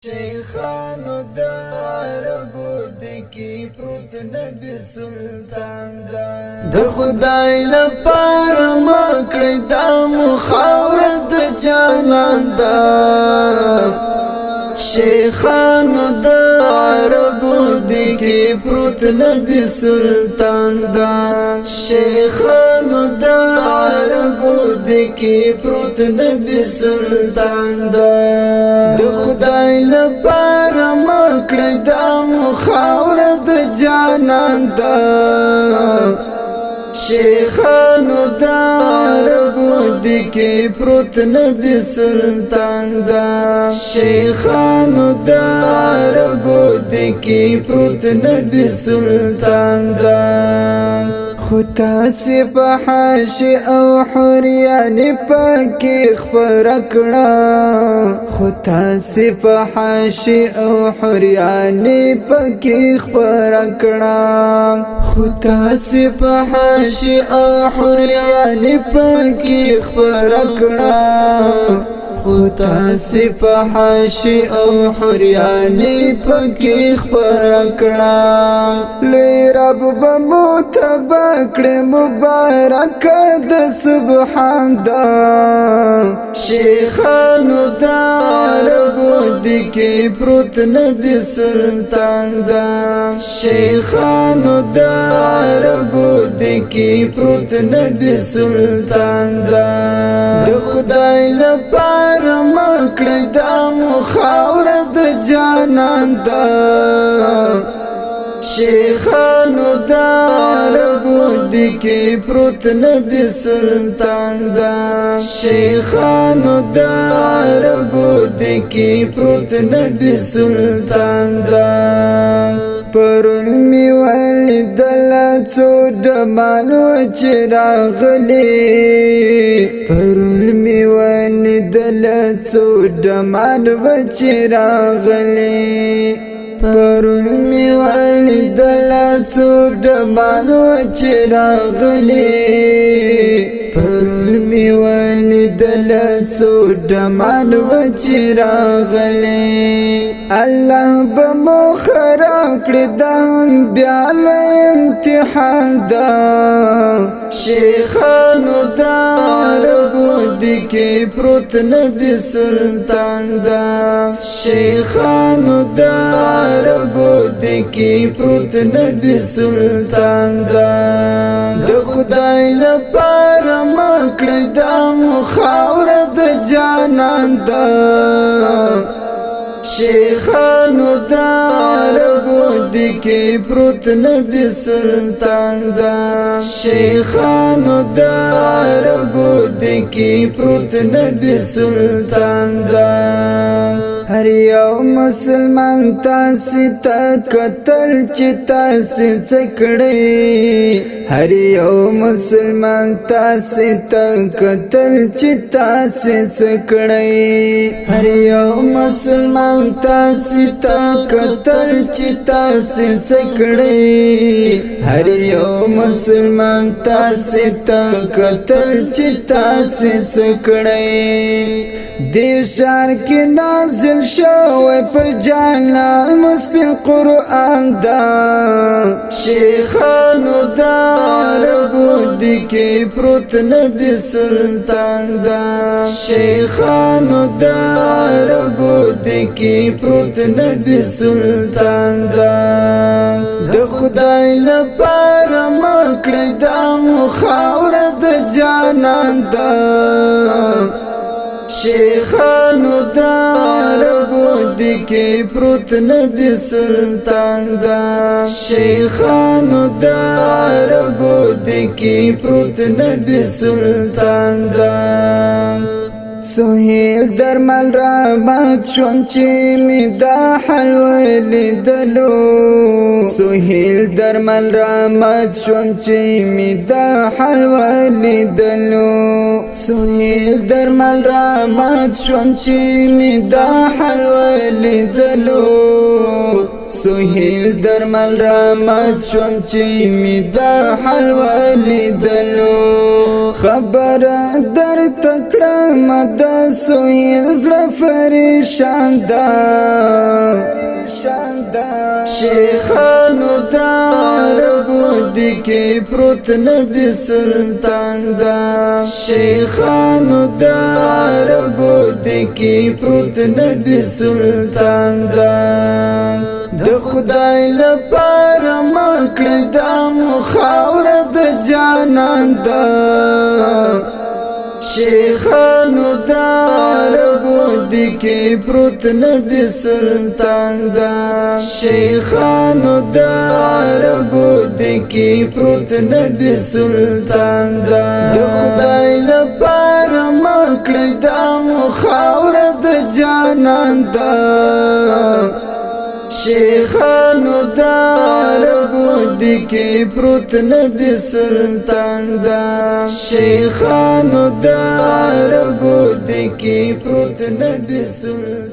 شیخانو دا عربو دکی پروت نبی سلطان دا د خدای لپاره مکړی دا مخاورت جانان دا شیخانو دا عربو دکی پروت نبی سلطان دا شیخانو دا عربو دکی پروت نبی سلطان دا د خدای لپاره مکړی دا مخاورت جانان دا شیخانو دا عربو دکی پروت نبی سلطان دا شیخانو دا عربو دکی پروت نبی سلطان دا خطاسی پا حاشی او حریانی پاکی خفرکڑا خطاسی پا حاشی او حریانی پاکی خفرکڑا خطاسی پا حاشی او حریانی پاکی خفرکڑا خطاسی پا حاشی او حریانی پاکی خفرکڑا لوی رب بمتبکڑ مبارک دا سبحان دا شیخانو دا عربو دکی پروت نبی سلطان دا شیخانو دا عربو دکی پروت نبی سلطان دا د خدای لپاره مکړی دا مخاورت جانان دا شیخانو دا عربو دکی پروت نبی سلطان دا شیخانو دا عربو دکی پروت نبی سلطان دا پرون می ولیدل څو ډمانو چې راغلي پرون می ولیدل څو ډمانو چې راغلي پرون می ولیدل څو ډمانو چې راغلي پرون می ولیدل څو ډمانو چې راغلي الله بمو خراب کړی دا بیا لوی امتحان دا شیخانو دا عربو دکی پروت نبی سلطان دا شیخانو دا عربو دکی پروت نبی سلطان دا د خدای لپاره مکړی دا مخاورت جانان دا شیخانو دا عربو دکی پروت نبی سلطان دا شیخانو دا عربو دکی پروت نبی سلطان دا هر یو مسلمان تاسی تا قتل چی تاسی چکڑی هر یو مسلمان تاسی تا قتل چی تاسی چکڑی هر یو مسلمان تاسی تا قتل چی تاسی چکڑی هر یو مسلمان تاسی تا قتل چی تاسی چکڑی دی شار کی نازل شوی پر جانان مسبل قرآن دا شیخانو دا عربو دکی پروت نبی سلطان دا شیخانو دا عربو دکی پروت نبی سلطان دا د خدای لپاره مکړی دا مخاورت جانان دا شیخانو دا عربو دکی پروت نبی سلطان دا شیخانو دا عربو دکی پروت نبی سلطان دا سهیل درمل را مات شوم چې می دا حلوه لیدلو سهیل درمل را مات شوم چې می دا حلوه لیدلو سهیل درمل را مات شوم چې می دا حلوه لیدلو سهیل درمل را مات شوم چې می دا حل ولیدلو خبر در تکړه مد سهیل زړه پریشان دا شیخانو دا عربو دکی پروت نبی سلطان دا شیخانو دا عربو دکی پروت نبی سلطان دا د خدای لپاره مکړه دا مخاوره د جانان دا شیخانو دا عربو دکی پروت نبی سلطان دا شیخانو دا عربو دکی پروت نبی سلطان دا د خدای لپاره مکړه دا مخاوره د جانان دا شیخانو دا عربو دکی پروت نبی سلطان دا شیخانو دا عربو دکی پروت نبی سلطان